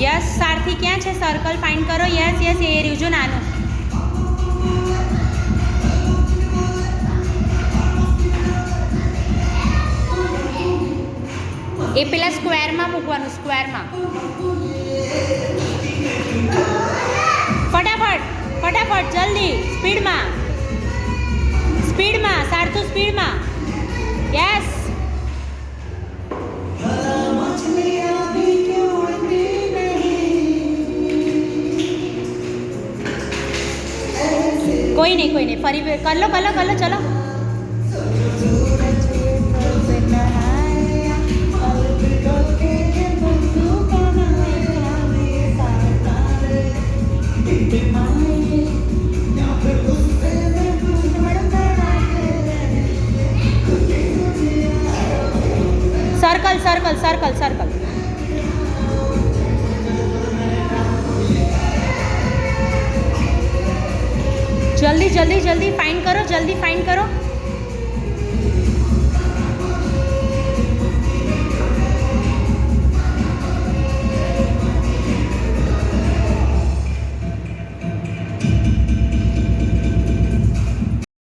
Yes સારથી ક્યાં છે? Circle find કરો. યસ યસ એ રહ્યું જો નાનું. એ પેલા સ્ક્વેરમાં મૂકવાનું, સ્ક્વેરમાં. ફટાફટ ફટાફટ જલ્દી, સ્પીડમાં સ્પીડમાં સારથું, સ્પીડમાં. યસ કોઈ નહીં ફરી કર લો ચલો. સર્કલ. જલ્દી ફાઇન્ડ કરો.